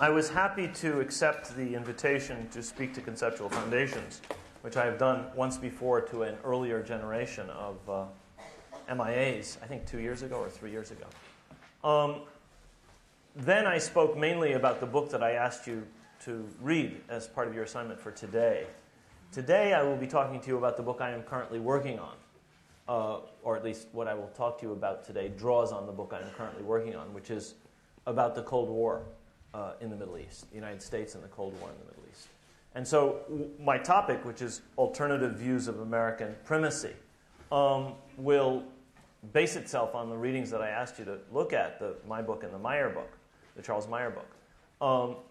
I was happy to accept the invitation to speak to Conceptual Foundations, which I have done once before to an earlier generation of MIAs, I think 2 years ago or 3 years ago. Then I spoke mainly about the book that I asked you to read as part of your assignment for today. Today I will be talking to you about the book I am currently working on, or at least what I will talk to you about today draws on the book I am currently working on, which is about the Cold War in the Middle East, the United States and the Cold War in the Middle East. And so my topic, which is alternative views of American primacy, will base itself on the readings that I asked you to look at, my book and the Meyer book, the Charles Meyer book,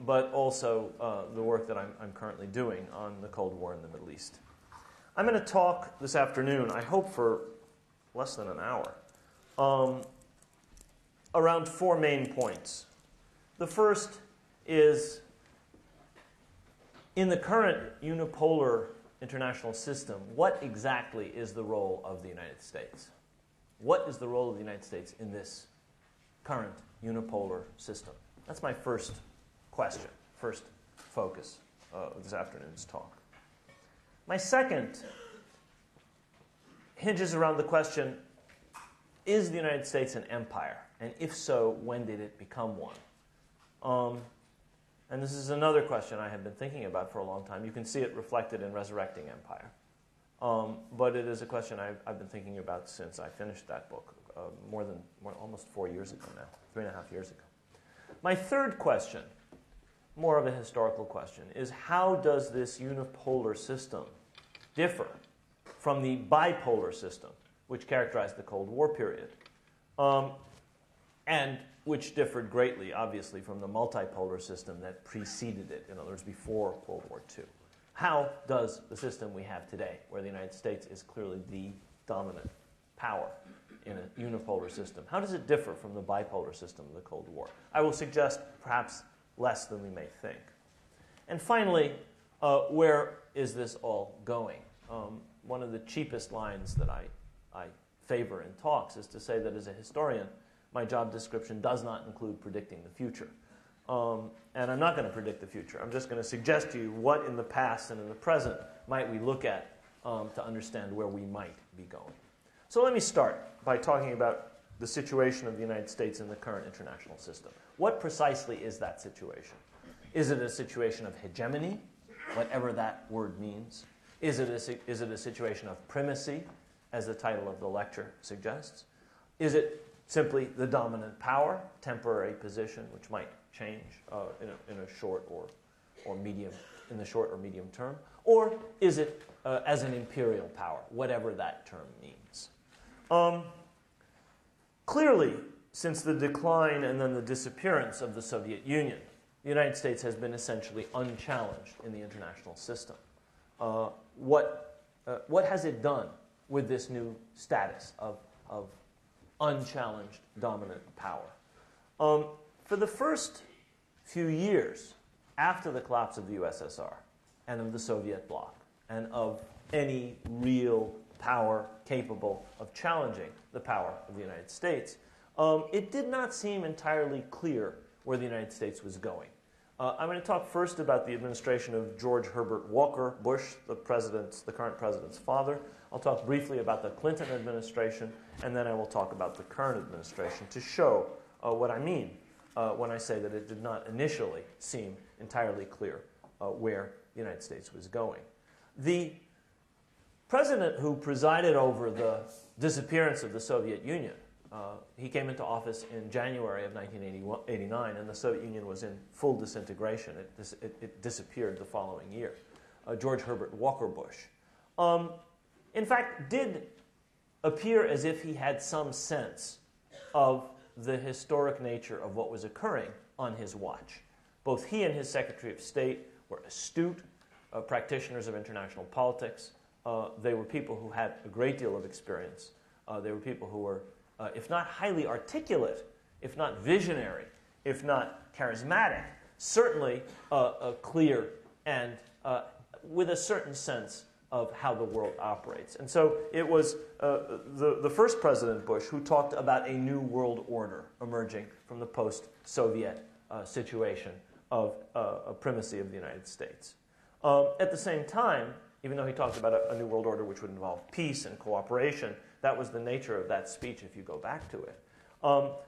but also the work that I'm currently doing on the Cold War in the Middle East. I'm going to talk this afternoon, I hope for less than an hour, around four main points. The first is, in the current unipolar international system, what exactly is the role of the United States? What is the role of the United States in this current unipolar system? That's my first question, first focus of this afternoon's talk. My second hinges around the question, is the United States an empire? And if so, when did it become one? And this is another question I have been thinking about for a long time. You can see it reflected in Resurrecting Empire. But it is a question I've been thinking about since I finished that book, almost 4 years ago now, 3.5 years ago. My third question, more of a historical question, is how does this unipolar system differ from the bipolar system, which characterized the Cold War period, and which differed greatly, obviously, from the multipolar system that preceded it, in other words, before World War II. How does the system we have today, where the United States is clearly the dominant power in a unipolar system, how does it differ from the bipolar system of the Cold War? I will suggest perhaps less than we may think. And finally, where is this all going? One of the cheapest lines that I favor in talks is to say that as a historian, my job description does not include predicting the future. And I'm not going to predict the future. I'm just going to suggest to you what in the past and in the present might we look at to understand where we might be going. So let me start by talking about the situation of the United States in the current international system. What precisely is that situation? Is it a situation of hegemony, whatever that word means? Is it a situation of primacy, as the title of the lecture suggests? Is it simply the dominant power, temporary position, which might change in the short or medium term? Or is it as an imperial power, whatever that term means? Clearly, since the decline and then the disappearance of the Soviet Union, the United States has been essentially unchallenged in the international system. What has it done with this new status of unchallenged dominant power? For the first few years after the collapse of the USSR and of the Soviet bloc and of any real power capable of challenging the power of the United States, it did not seem entirely clear where the United States was going. I'm going to talk first about the administration of George Herbert Walker Bush, the current president's father. I'll talk briefly about the Clinton administration, and then I will talk about the current administration to show what I mean when I say that it did not initially seem entirely clear where the United States was going. The president who presided over the disappearance of the Soviet Union, he came into office in January of 1989, and the Soviet Union was in full disintegration. It disappeared the following year. George Herbert Walker Bush, in fact, did appear as if he had some sense of the historic nature of what was occurring on his watch. Both he and his Secretary of State were astute practitioners of international politics. They were people who had a great deal of experience. They were people who were, if not highly articulate, if not visionary, if not charismatic, certainly clear and with a certain sense of how the world operates. And so it was the first President Bush who talked about a new world order emerging from the post-Soviet situation of primacy of the United States. At the same time, even though he talked about a new world order which would involve peace and cooperation, that was the nature of that speech if you go back to it.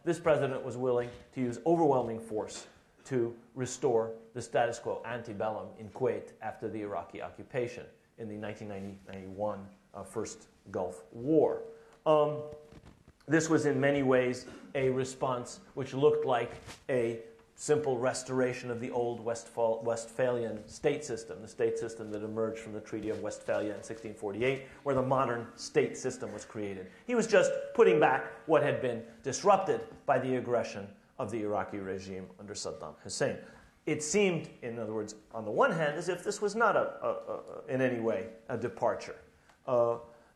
This president was willing to use overwhelming force to restore the status quo antebellum in Kuwait after the Iraqi occupation in the 1990-91 First Gulf War. This was in many ways a response which looked like a simple restoration of the old Westphalian state system, the state system that emerged from the Treaty of Westphalia in 1648, where the modern state system was created. He was just putting back what had been disrupted by the aggression of the Iraqi regime under Saddam Hussein. It seemed, in other words, on the one hand, as if this was not in any way a departure.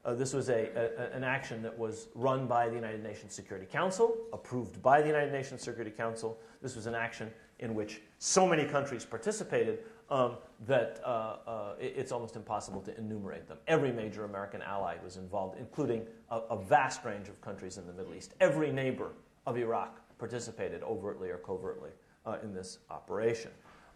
This was an action that was run by the United Nations Security Council, approved by the United Nations Security Council. This was an action in which so many countries participated that it's almost impossible to enumerate them. Every major American ally was involved, including a vast range of countries in the Middle East. Every neighbor of Iraq participated overtly or covertly in this operation.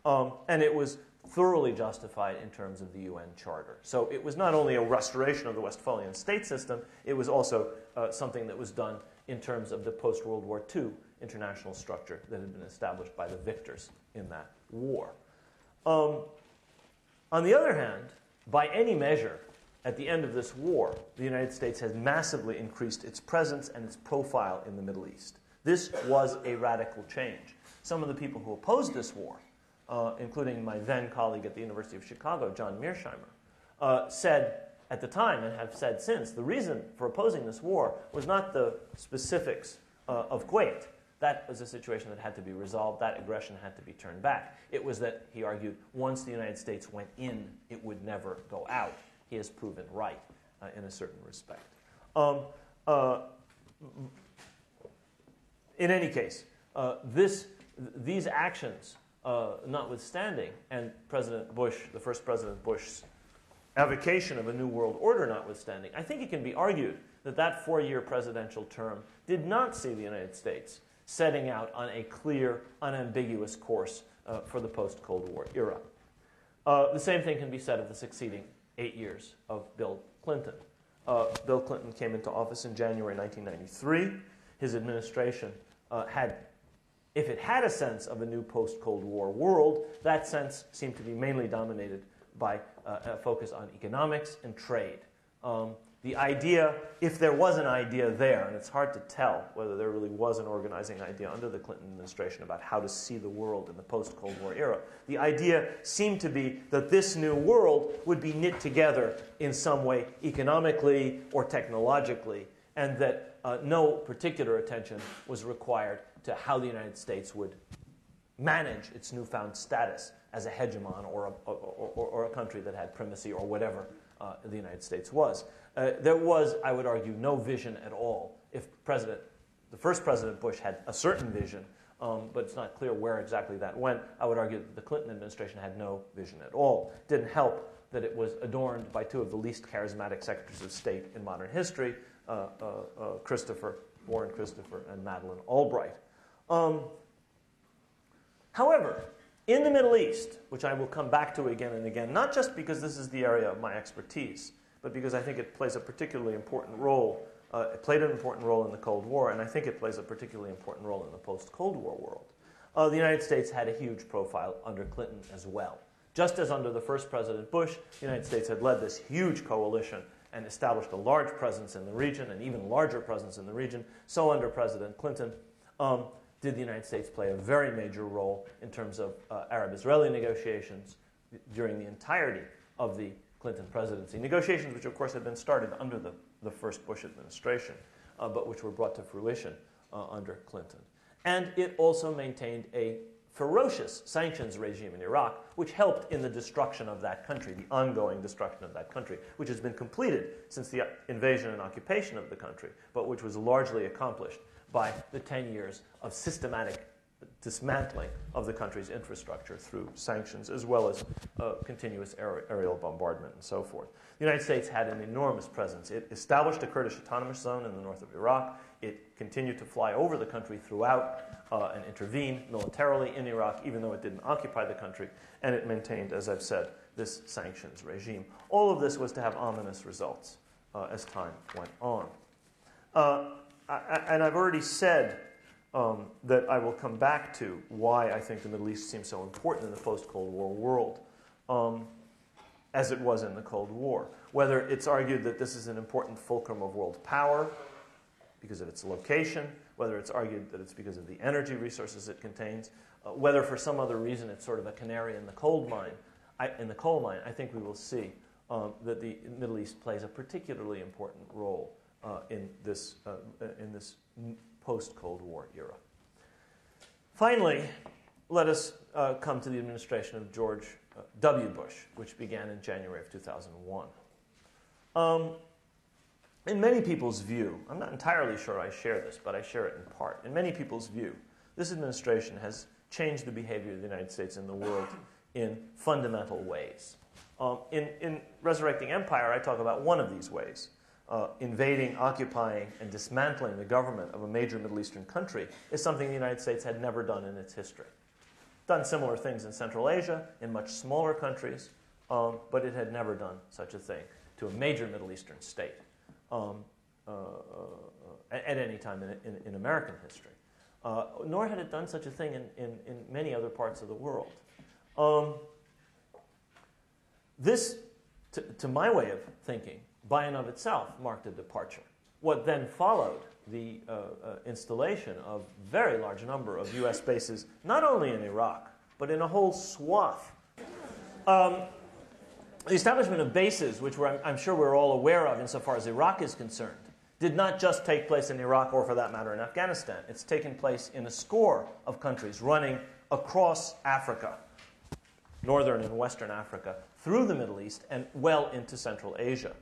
And it was thoroughly justified in terms of the UN Charter. So it was not only a restoration of the Westphalian state system, it was also something that was done in terms of the post-World War II international structure that had been established by the victors in that war. On the other hand, by any measure, at the end of this war, the United States has massively increased its presence and its profile in the Middle East. This was a radical change. Some of the people who opposed this war, including my then colleague at the University of Chicago, John Mearsheimer, said at the time and have said since, the reason for opposing this war was not the specifics of Kuwait. That was a situation that had to be resolved. That aggression had to be turned back. It was that, he argued, once the United States went in, it would never go out. He has proven right in a certain respect. In any case, these actions notwithstanding, and President Bush, the first President Bush's avocation of a new world order notwithstanding, I think it can be argued that that four-year presidential term did not see the United States setting out on a clear, unambiguous course for the post-Cold War era. The same thing can be said of the succeeding 8 years of Bill Clinton. Bill Clinton came into office in January 1993. His administration had, if it had a sense of a new post-Cold War world, that sense seemed to be mainly dominated by a focus on economics and trade. The idea, if there was an idea there, and it's hard to tell whether there really was an organizing idea under the Clinton administration about how to see the world in the post-Cold War era, the idea seemed to be that this new world would be knit together in some way economically or technologically, and that no particular attention was required to how the United States would manage its newfound status as a hegemon or a country that had primacy or whatever the United States was. There was, I would argue, no vision at all. If the first President Bush had a certain vision, but it's not clear where exactly that went, I would argue that the Clinton administration had no vision at all. It didn't help that it was adorned by two of the least charismatic secretaries of state in modern history, Warren Christopher and Madeleine Albright. However, in the Middle East, which I will come back to again and again, not just because this is the area of my expertise, but because I think it plays a particularly important role. It played an important role in the Cold War, and I think it plays a particularly important role in the post-Cold War world. The United States had a huge profile under Clinton as well. Just as under the first President Bush, the United States had led this huge coalition and established a large presence in the region, an even larger presence in the region, so under President Clinton, did the United States play a very major role in terms of Arab-Israeli negotiations during the entirety of the Clinton presidency. Negotiations which, of course, had been started under the first Bush administration, but which were brought to fruition under Clinton. And it also maintained a ferocious sanctions regime in Iraq, which helped in the destruction of that country, the ongoing destruction of that country, which has been completed since the invasion and occupation of the country, but which was largely accomplished by the 10 years of systematic dismantling of the country's infrastructure through sanctions, as well as continuous aerial bombardment and so forth. The United States had an enormous presence. It established a Kurdish autonomous zone in the north of Iraq. It continued to fly over the country throughout and intervene militarily in Iraq, even though it didn't occupy the country, and it maintained, as I've said, this sanctions regime. All of this was to have ominous results as time went on. And I've already said that I will come back to why I think the Middle East seems so important in the post-Cold War world, as it was in the Cold War. Whether it's argued that this is an important fulcrum of world power because of its location, whether it's argued that it's because of the energy resources it contains, whether for some other reason it's sort of a canary in the coal mine, I think we will see that the Middle East plays a particularly important role in this post-Cold War era. Finally, let us come to the administration of George W. Bush, which began in January of 2001. In many people's view, I'm not entirely sure I share this, but I share it in part. In many people's view, this administration has changed the behavior of the United States in the world in fundamental ways. In Resurrecting Empire, I talk about one of these ways. Invading, occupying, and dismantling the government of a major Middle Eastern country is something the United States had never done in its history. Done similar things in Central Asia, in much smaller countries, but it had never done such a thing to a major Middle Eastern state at any time in American history. Nor had it done such a thing in many other parts of the world. This, to my way of thinking, by and of itself marked a departure. What then followed, the installation of a very large number of U.S. bases, not only in Iraq, but in a whole swath. The establishment of bases, which I'm sure we're all aware of insofar as Iraq is concerned, did not just take place in Iraq or, for that matter, in Afghanistan. It's taken place in a score of countries running across Africa, northern and western Africa, through the Middle East, and well into Central Asia.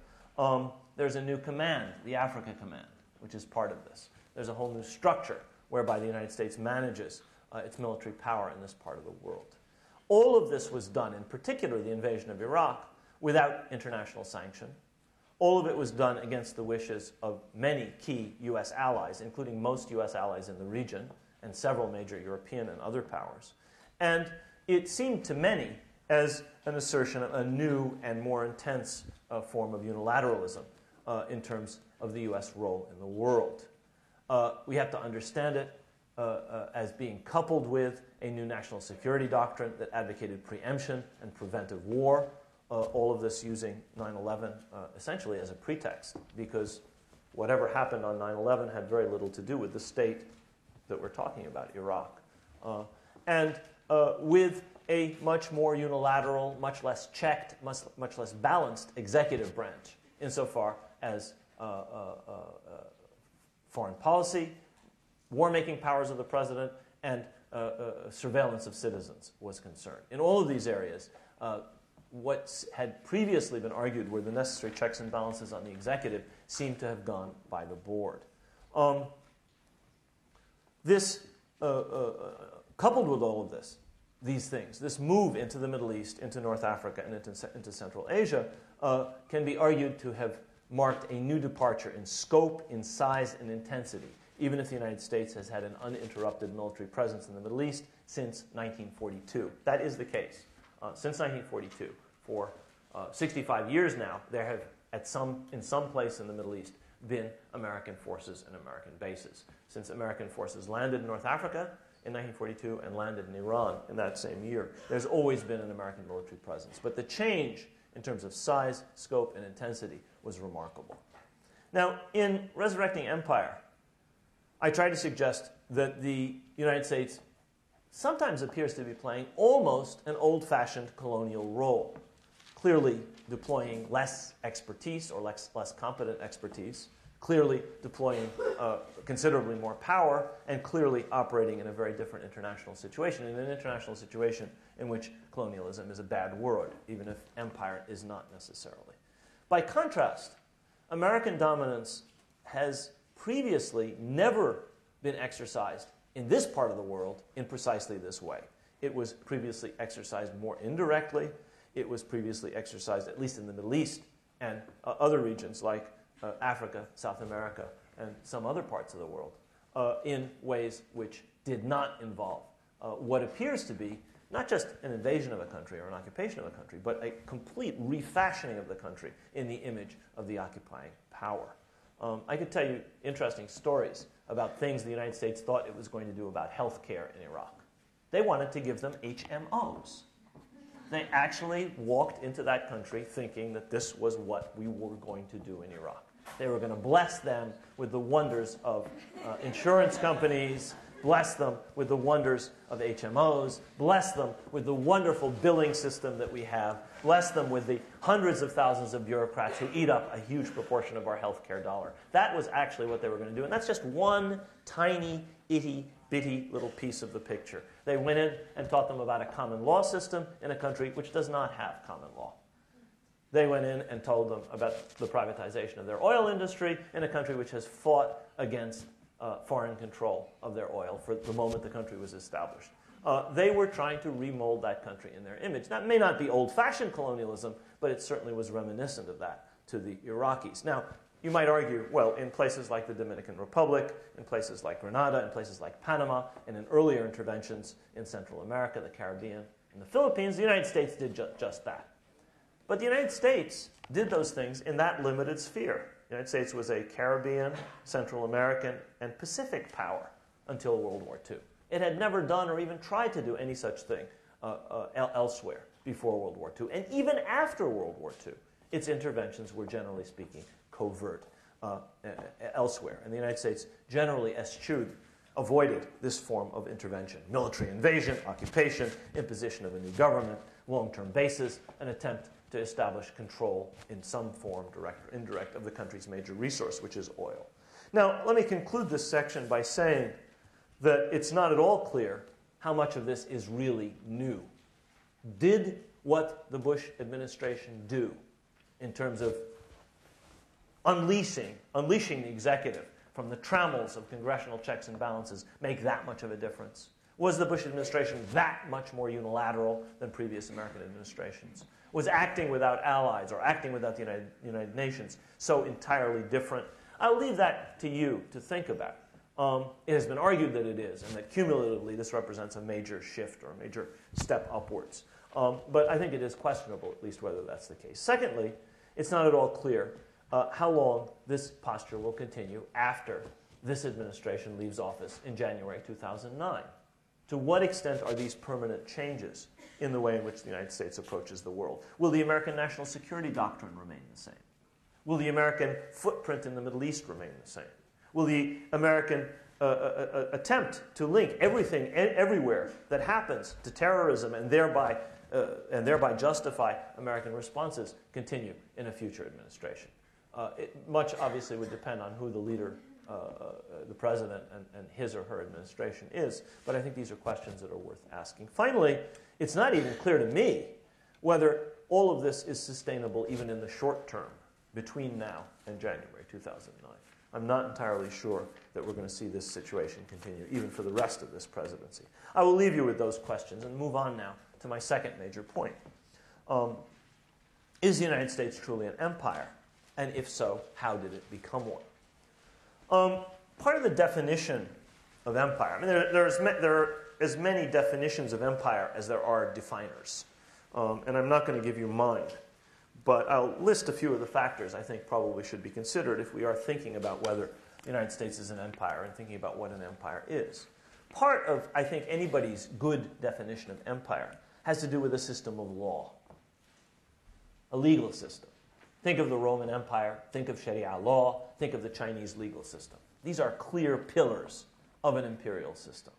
There's a new command, the Africa Command, which is part of this. There's a whole new structure whereby the United States manages its military power in this part of the world. All of this was done, in particular the invasion of Iraq, without international sanction. All of it was done against the wishes of many key U.S. allies, including most U.S. allies in the region, and several major European and other powers. And it seemed to many as an assertion of a new and more intense form of unilateralism in terms of the U.S. role in the world. We have to understand it as being coupled with a new national security doctrine that advocated preemption and preventive war, all of this using 9/11 essentially as a pretext, because whatever happened on 9/11 had very little to do with the state that we're talking about, Iraq. And with a much more unilateral, much less checked, much less balanced executive branch insofar as foreign policy, war-making powers of the president, and surveillance of citizens was concerned. In all of these areas, what had previously been argued were the necessary checks and balances on the executive seemed to have gone by the board. Coupled with all of these things, this move into the Middle East, into North Africa, and into Central Asia can be argued to have marked a new departure in scope, in size, and intensity, even if the United States has had an uninterrupted military presence in the Middle East since 1942. That is the case. Since 1942, for 65 years now, there have, in some place in the Middle East, been American forces and American bases. Since American forces landed in North Africa in 1942 and landed in Iran in that same year, there's always been an American military presence. But the change in terms of size, scope, and intensity was remarkable. Now, in Resurrecting Empire, I try to suggest that the United States sometimes appears to be playing almost an old-fashioned colonial role, clearly deploying less expertise or less competent expertise, clearly deploying considerably more power, and clearly operating in a very different international situation, in an international situation in which colonialism is a bad word, even if empire is not necessarily. By contrast, American dominance has previously never been exercised in this part of the world in precisely this way. It was previously exercised more indirectly. It was previously exercised, at least in the Middle East and other regions like Africa, South America, and some other parts of the world, in ways which did not involve what appears to be not just an invasion of a country or an occupation of a country, but a complete refashioning of the country in the image of the occupying power. I could tell you interesting stories about things the United States thought it was going to do about health care in Iraq. They wanted to give them HMOs. They actually walked into that country thinking that this was what we were going to do in Iraq. They were going to bless them with the wonders of insurance companies, bless them with the wonders of HMOs, bless them with the wonderful billing system that we have, bless them with the hundreds of thousands of bureaucrats who eat up a huge proportion of our healthcare dollar. That was actually what they were going to do, and that's just one tiny, itty-bitty little piece of the picture. They went in and taught them about a common law system in a country which does not have common law. They went in and told them about the privatization of their oil industry in a country which has fought against foreign control of their oil for the moment the country was established. They were trying to remold that country in their image. That may not be old-fashioned colonialism, but it certainly was reminiscent of that to the Iraqis. Now, you might argue, well, in places like the Dominican Republic, in places like Grenada, in places like Panama, and in earlier interventions in Central America, the Caribbean, and the Philippines, the United States did just that. But the United States did those things in that limited sphere. The United States was a Caribbean, Central American, and Pacific power until World War II. It had never done or even tried to do any such thing elsewhere before World War II. And even after World War II, its interventions were, generally speaking, covert elsewhere. And the United States generally avoided this form of intervention. Military invasion, occupation, imposition of a new government, long-term bases, an attempt to establish control in some form, direct or indirect, of the country's major resource, which is oil. Now, let me conclude this section by saying that it's not at all clear how much of this is really new. Did what the Bush administration do in terms of unleashing the executive from the trammels of congressional checks and balances make that much of a difference? Was the Bush administration that much more unilateral than previous American administrations? Was acting without allies or acting without the United Nations so entirely different? I'll leave that to you to think about. It has been argued that it is, and that cumulatively this represents a major shift or a major step upwards. But I think it is questionable, at least, whether that's the case. Secondly, it's not at all clear how long this posture will continue after this administration leaves office in January 2009. To what extent are these permanent changes in the way in which the United States approaches the world? Will the American national security doctrine remain the same? Will the American footprint in the Middle East remain the same? Will the American attempt to link everything everywhere that happens to terrorism and thereby justify American responses continue in a future administration? Much obviously would depend on who the leader, the president, and his or her administration is, but I think these are questions that are worth asking. Finally, it's not even clear to me whether all of this is sustainable even in the short term between now and January 2009. I'm not entirely sure that we're going to see this situation continue even for the rest of this presidency. I will leave you with those questions and move on now to my second major point. Is the United States truly an empire? And if so, how did it become one? Part of the definition of empire, I mean, there are as many definitions of empire as there are definers. And I'm not going to give you mine, but I'll list a few of the factors I think probably should be considered if we are thinking about whether the United States is an empire and thinking about what an empire is. Part of, I think, anybody's good definition of empire has to do with a system of law, a legal system. Think of the Roman Empire, think of Sharia law, think of the Chinese legal system. These are clear pillars of an imperial system.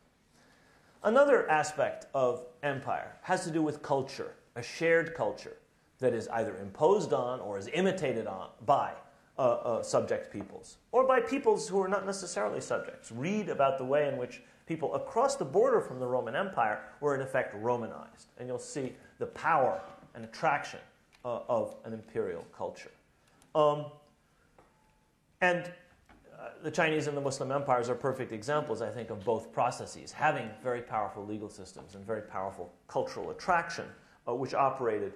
Another aspect of empire has to do with culture, a shared culture that is either imposed on or is imitated on by subject peoples, or by peoples who are not necessarily subjects. Read about the way in which people across the border from the Roman Empire were in effect Romanized, and you'll see the power and attraction of an imperial culture. The Chinese and the Muslim empires are perfect examples, I think, of both processes, having very powerful legal systems and very powerful cultural attraction, which operated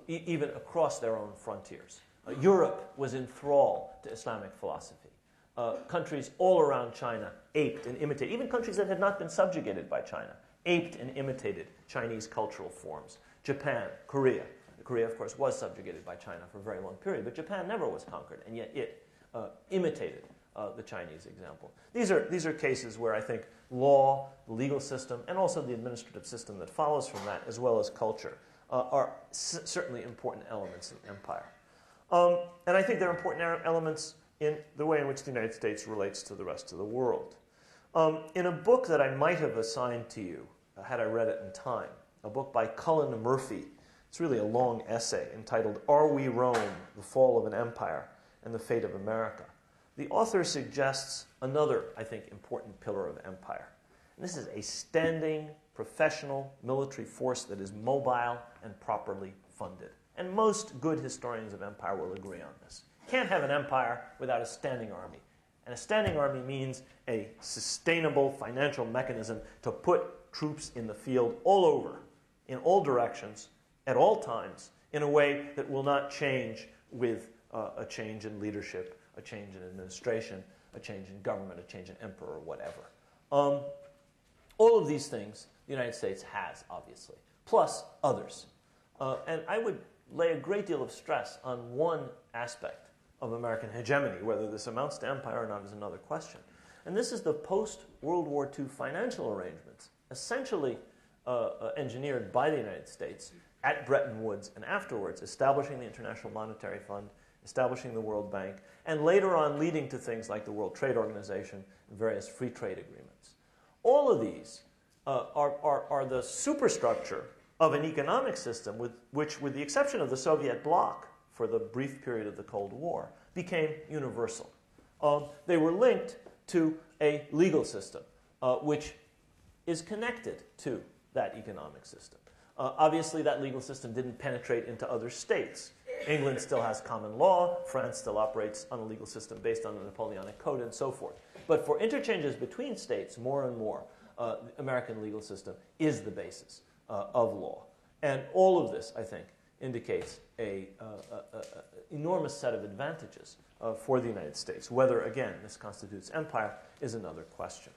even across their own frontiers. Europe was in thrall to Islamic philosophy. countries all around China aped and imitated, even countries that had not been subjugated by China, aped and imitated Chinese cultural forms. Japan, Korea. Korea, of course, was subjugated by China for a very long period, but Japan never was conquered, and yet it imitated the Chinese example. These are cases where I think law, the legal system, and also the administrative system that follows from that, as well as culture, are certainly important elements in empire. And I think they're important elements in the way in which the United States relates to the rest of the world. In a book that I might have assigned to you, had I read it in time, a book by Cullen Murphy, it's really a long essay entitled Are We Rome? The Fall of an Empire and the Fate of America. The author suggests another, I think, important pillar of empire. And this is a standing, professional military force that is mobile and properly funded. And most good historians of empire will agree on this. Can't have an empire without a standing army. And a standing army means a sustainable financial mechanism to put troops in the field all over, in all directions, at all times, in a way that will not change with a change in leadership, a change in administration, a change in government, a change in emperor, or whatever. All of these things the United States has, obviously, plus others. And I would lay a great deal of stress on one aspect of American hegemony. Whether this amounts to empire or not is another question. And this is the post-World War II financial arrangements, essentially engineered by the United States at Bretton Woods and afterwards, establishing the International Monetary Fund, establishing the World Bank, and later on leading to things like the World Trade Organization and various free trade agreements. All of these are the superstructure of an economic system which, with the exception of the Soviet bloc for the brief period of the Cold War, became universal. They were linked to a legal system which is connected to that economic system. Obviously, that legal system didn't penetrate into other states. England still has common law. France still operates on a legal system based on the Napoleonic Code and so forth. But for interchanges between states, more and more, the American legal system is the basis of law. And all of this, I think, indicates an enormous set of advantages for the United States. Whether, again, this constitutes empire is another question.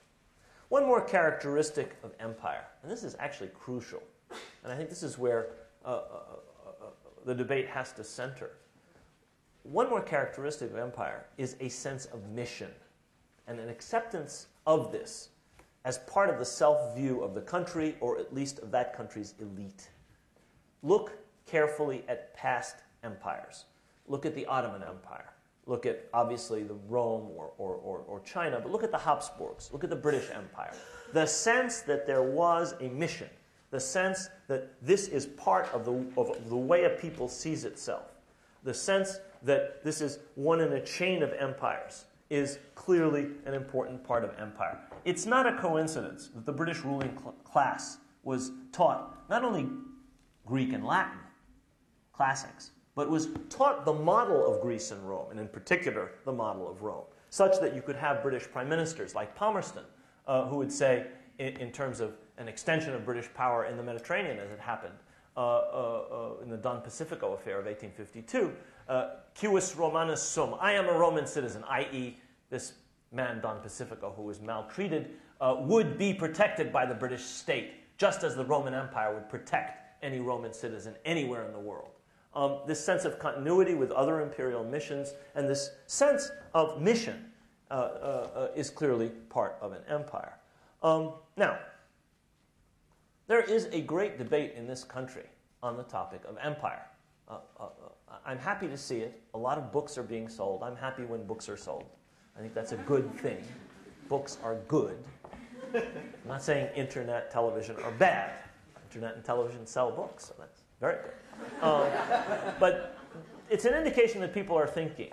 One more characteristic of empire, and this is actually crucial, and I think this is where the debate has to center. One more characteristic of empire is a sense of mission and an acceptance of this as part of the self-view of the country, or at least of that country's elite. Look carefully at past empires. Look at the Ottoman Empire. Look at, obviously, the Rome or China, but look at the Habsburgs. Look at the British Empire. The sense that there was a mission, the sense that this is part of the way a people sees itself, the sense that this is one in a chain of empires, is clearly an important part of empire. It's not a coincidence that the British ruling class was taught not only Greek and Latin, classics, but was taught the model of Greece and Rome, and in particular, the model of Rome, such that you could have British prime ministers like Palmerston, who would say, in terms of an extension of British power in the Mediterranean, as it happened in the Don Pacifico affair of 1852, Quis Romanus sum, I am a Roman citizen, i.e., this man, Don Pacifico, who was maltreated, would be protected by the British state, just as the Roman Empire would protect any Roman citizen anywhere in the world. This sense of continuity with other imperial missions and this sense of mission is clearly part of an empire. Now, there is a great debate in this country on the topic of empire. I'm happy to see it. A lot of books are being sold. I'm happy when books are sold. I think that's a good thing. Books are good. I'm not saying internet, television are bad. Internet and television sell books, so that's very good. But it's an indication that people are thinking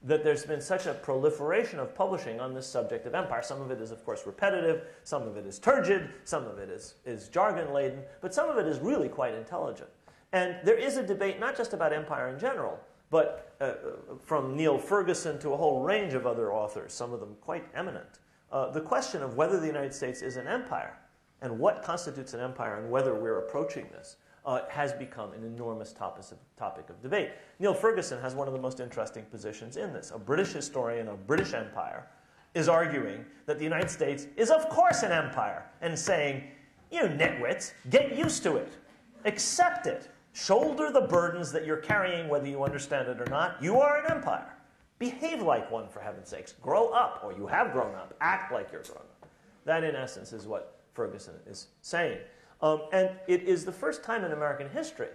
that there's been such a proliferation of publishing on this subject of empire. Some of it is, of course, repetitive. Some of it is turgid. Some of it is jargon-laden. But some of it is really quite intelligent. And there is a debate not just about empire in general, but from Neil Ferguson to a whole range of other authors, some of them quite eminent, the question of whether the United States is an empire and what constitutes an empire and whether we're approaching this has become an enormous topic of debate. Neil Ferguson has one of the most interesting positions in this. A British historian of British Empire is arguing that the United States is of course an empire, and saying, you nitwits, get used to it. Accept it. Shoulder the burdens that you're carrying, whether you understand it or not. You are an empire. Behave like one, for heaven's sakes. Grow up, or you have grown up. Act like you're grown up. That, in essence, is what Ferguson is saying. And it is the first time in American history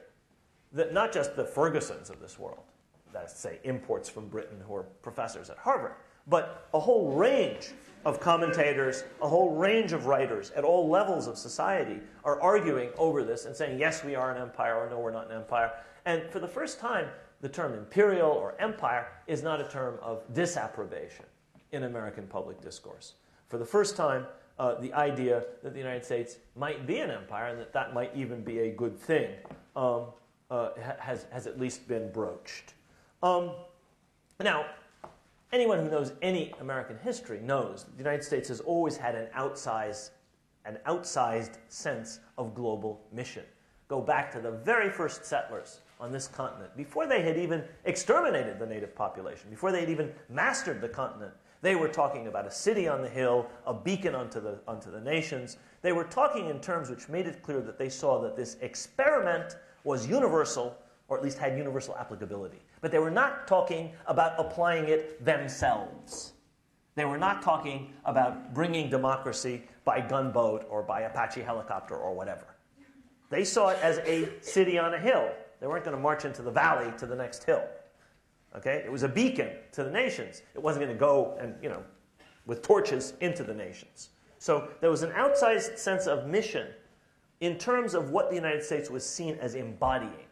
that not just the Fergusons of this world, that is to say, imports from Britain who are professors at Harvard, but a whole range of commentators, a whole range of writers at all levels of society are arguing over this and saying, yes, we are an empire, or no, we're not an empire. And for the first time, the term imperial or empire is not a term of disapprobation in American public discourse. For the first time, the idea that the United States might be an empire and that might even be a good thing has at least been broached. Now, anyone who knows any American history knows that the United States has always had an outsized sense of global mission. Go back to the very first settlers on this continent. Before they had even exterminated the native population, before they had even mastered the continent, they were talking about a city on the hill, a beacon unto the nations. They were talking in terms which made it clear that they saw that this experiment was universal, or at least had universal applicability. But they were not talking about applying it themselves. They were not talking about bringing democracy by gunboat or by Apache helicopter or whatever. They saw it as a city on a hill. They weren't going to march into the valley to the next hill. Okay? It was a beacon to the nations. It wasn't going to go and, with torches into the nations. So there was an outsized sense of mission in terms of what the United States was seen as embodying.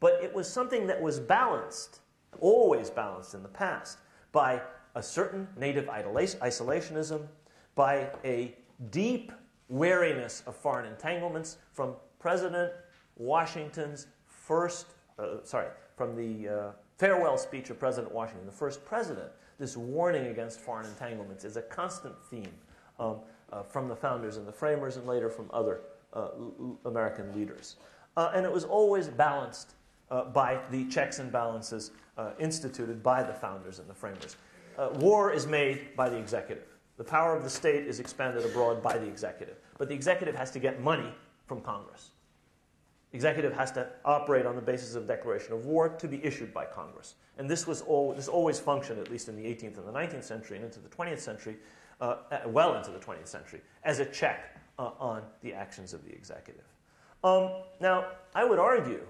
But it was something that was balanced, always balanced in the past, by a certain native isolationism, by a deep wariness of foreign entanglements from President Washington's from the farewell speech of President Washington, the first president. This warning against foreign entanglements is a constant theme from the founders and the framers, and later from other American leaders. And it was always balanced by the checks and balances instituted by the founders and the framers. War is made by the executive. The power of the state is expanded abroad by the executive. But the executive has to get money from Congress. The executive has to operate on the basis of declaration of war to be issued by Congress. And this always functioned, at least in the 18th and the 19th century and into the 20th century, well into the 20th century, as a check on the actions of the executive. Now, I would argue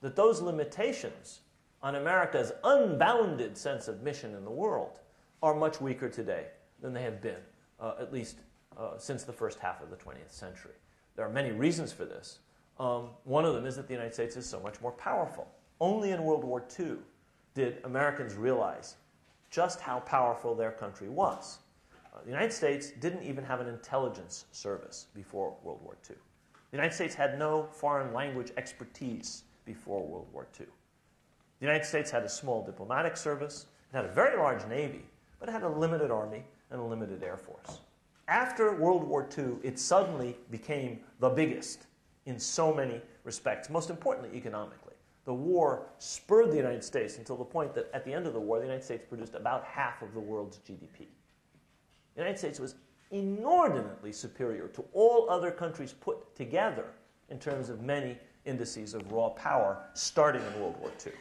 that those limitations on America's unbounded sense of mission in the world are much weaker today than they have been, at least since the first half of the 20th century. There are many reasons for this. One of them is that the United States is so much more powerful. Only in World War II did Americans realize just how powerful their country was. The United States didn't even have an intelligence service before World War II. The United States had no foreign language expertise before World War II. The United States had a small diplomatic service, it had a very large navy, but it had a limited army and a limited air force. After World War II, it suddenly became the biggest in so many respects, most importantly economically. The war spurred the United States until the point that at the end of the war, the United States produced about half of the world's GDP. The United States was inordinately superior to all other countries put together in terms of many indices of raw power starting in World War II.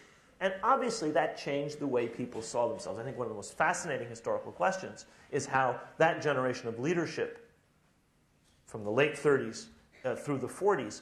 And obviously that changed the way people saw themselves. I think one of the most fascinating historical questions is how that generation of leadership from the late 30s through the 40s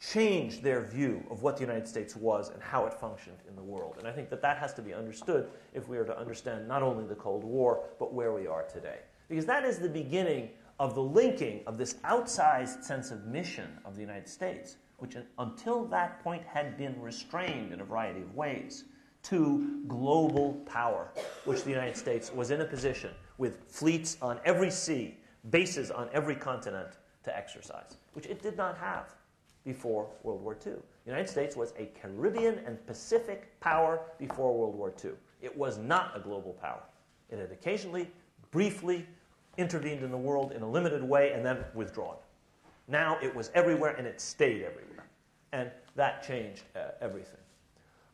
changed their view of what the United States was and how it functioned in the world. And I think that that has to be understood if we are to understand not only the Cold War, but where we are today. Because that is the beginning of the linking of this outsized sense of mission of the United States, which until that point had been restrained in a variety of ways, to global power, which the United States was in a position with fleets on every sea, bases on every continent to exercise, which it did not have before World War II. The United States was a Caribbean and Pacific power before World War II. It was not a global power. It had occasionally, briefly, intervened in the world in a limited way and then withdrawn. Now it was everywhere and it stayed everywhere. And that changed everything.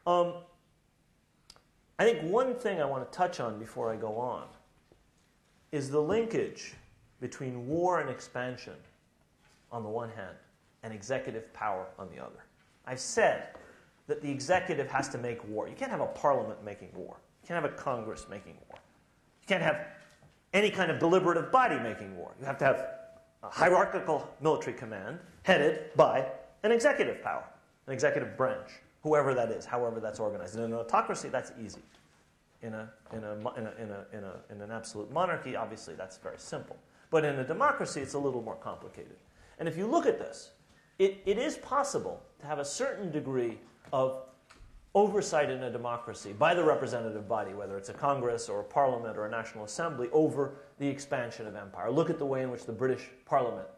I think one thing I want to touch on before I go on is the linkage between war and expansion on the one hand and executive power on the other. I've said that the executive has to make war. You can't have a parliament making war. You can't have a Congress making war. You can't have any kind of deliberative body making war. You have to have a hierarchical military command headed by an executive power, an executive branch, whoever that is, however that's organized. In an autocracy, that's easy. In an absolute monarchy, obviously, that's very simple. But in a democracy, it's a little more complicated. And if you look at this, it is possible to have a certain degree of oversight in a democracy by the representative body, whether it's a Congress or a Parliament or a National Assembly, over the expansion of empire. Look at the way in which the British Parliament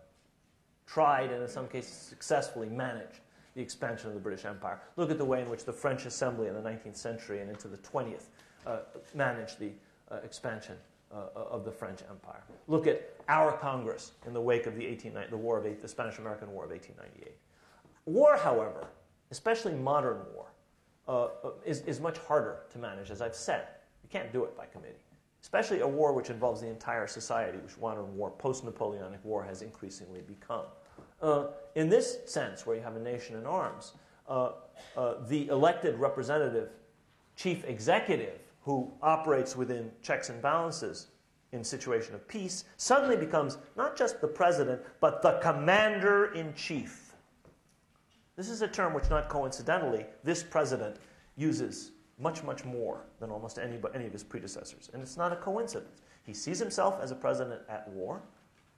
tried, and in some cases successfully managed, the expansion of the British Empire. Look at the way in which the French Assembly in the 19th century and into the 20th managed the expansion of the French Empire. Look at our Congress in the wake of the Spanish-American War of 1898. War, however, especially modern war, is much harder to manage, as I've said. You can't do it by committee. Especially a war which involves the entire society, which modern war, post-Napoleonic war, has increasingly become. In this sense, where you have a nation in arms, the elected representative chief executive who operates within checks and balances in situation of peace suddenly becomes not just the president, but the commander-in-chief. This is a term which, not coincidentally, this president uses much, much more than almost any of his predecessors. And it's not a coincidence. He sees himself as a president at war,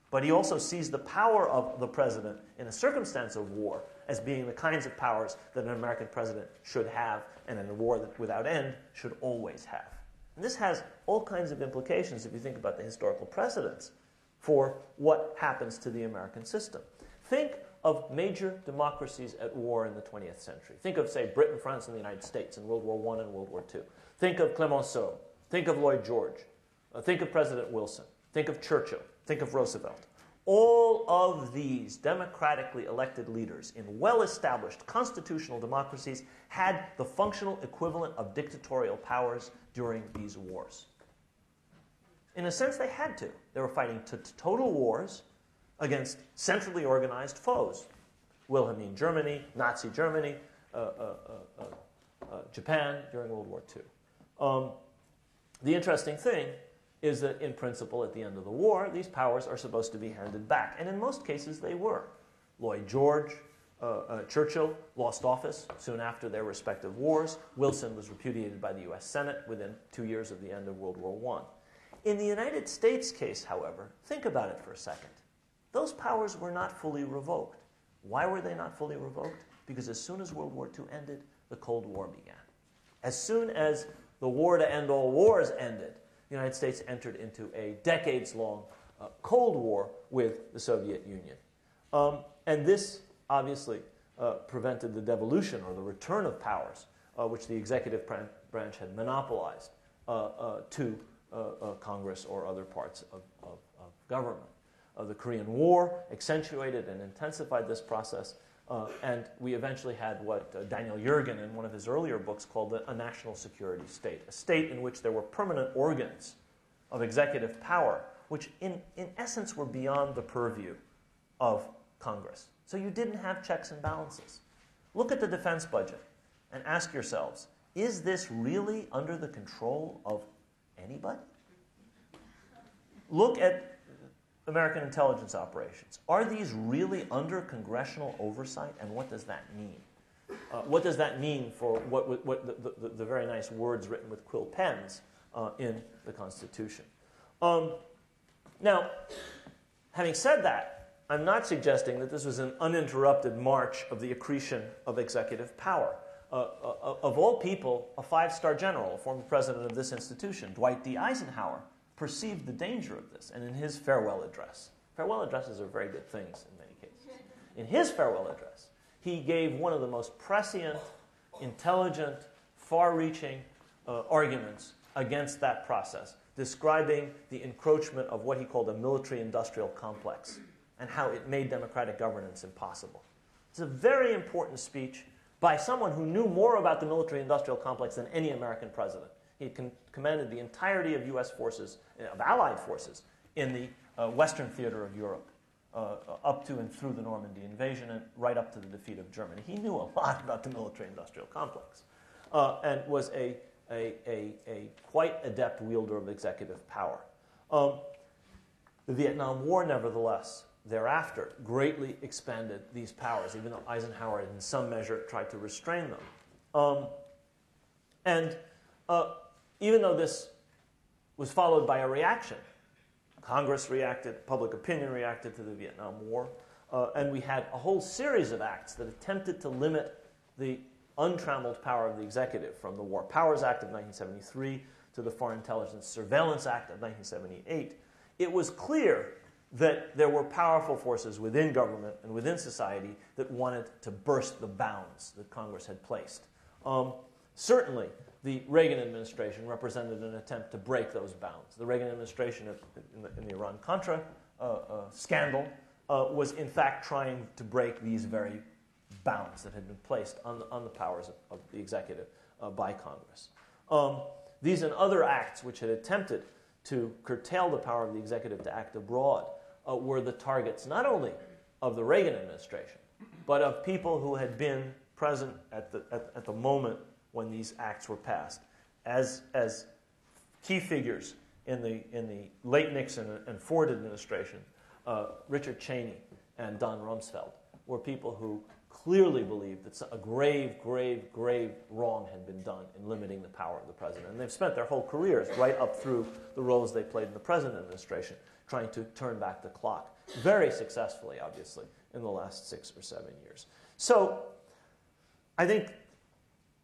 but he also sees the power of the president in a circumstance of war as being the kinds of powers that an American president should have, and in a war that without end should always have. And this has all kinds of implications if you think about the historical precedents for what happens to the American system. Think of major democracies at war in the 20th century. Think of, say, Britain, France, and the United States in World War I and World War II. Think of Clemenceau. Think of Lloyd George. Think of President Wilson. Think of Churchill. Think of Roosevelt. All of these democratically elected leaders in well-established constitutional democracies had the functional equivalent of dictatorial powers during these wars. In a sense, they had to. They were fighting total wars against centrally organized foes. Wilhelmine Germany, Nazi Germany, Japan during World War II. The interesting thing is that in principle at the end of the war, these powers are supposed to be handed back. And in most cases they were. Lloyd George, Churchill lost office soon after their respective wars. Wilson was repudiated by the US Senate within 2 years of the end of World War I. In the United States case, however, think about it for a second. Those powers were not fully revoked. Why were they not fully revoked? Because as soon as World War II ended, the Cold War began. As soon as the war to end all wars ended, the United States entered into a decades-long Cold War with the Soviet Union. And this obviously prevented the devolution or the return of powers, which the executive branch had monopolized, to Congress or other parts of government. The Korean War accentuated and intensified this process, and we eventually had what Daniel Yergin in one of his earlier books called a national security state, a state in which there were permanent organs of executive power, which in essence were beyond the purview of Congress. So you didn't have checks and balances. Look at the defense budget and ask yourselves, is this really under the control of anybody? Look at American intelligence operations. Are these really under congressional oversight, and what does that mean? What does that mean for what the very nice words written with quill pens in the Constitution? Now, having said that, I'm not suggesting that this was an uninterrupted march of the accretion of executive power. Of all people, a five-star general, a former president of this institution, Dwight D. Eisenhower, perceived the danger of this, and in his farewell addresses are very good things in many cases. In his farewell address, he gave one of the most prescient, intelligent, far-reaching arguments against that process, describing the encroachment of what he called a military-industrial complex and how it made democratic governance impossible. It's a very important speech by someone who knew more about the military-industrial complex than any American president. He had commanded the entirety of U.S. forces, of Allied forces, in the Western theater of Europe, up to and through the Normandy invasion and right up to the defeat of Germany. He knew a lot about the military-industrial complex and was a quite adept wielder of executive power. The Vietnam War, nevertheless, thereafter greatly expanded these powers, even though Eisenhower, in some measure, tried to restrain them. Even though this was followed by a reaction, Congress reacted, public opinion reacted to the Vietnam War, and we had a whole series of acts that attempted to limit the untrammeled power of the executive, from the War Powers Act of 1973 to the Foreign Intelligence Surveillance Act of 1978. It was clear that there were powerful forces within government and within society that wanted to burst the bounds that Congress had placed. Certainly, the Reagan administration represented an attempt to break those bounds. The Reagan administration in the Iran-Contra scandal was in fact trying to break these very bounds that had been placed on the powers of the executive by Congress. These and other acts which had attempted to curtail the power of the executive to act abroad were the targets not only of the Reagan administration, but of people who had been present at the moment when these acts were passed, as key figures in the late Nixon and Ford administration. Richard Cheney and Don Rumsfeld were people who clearly believed that a grave wrong had been done in limiting the power of the president. And they've spent their whole careers, right up through the roles they played in the present administration, trying to turn back the clock. Very successfully, obviously, in the last 6 or 7 years. So I think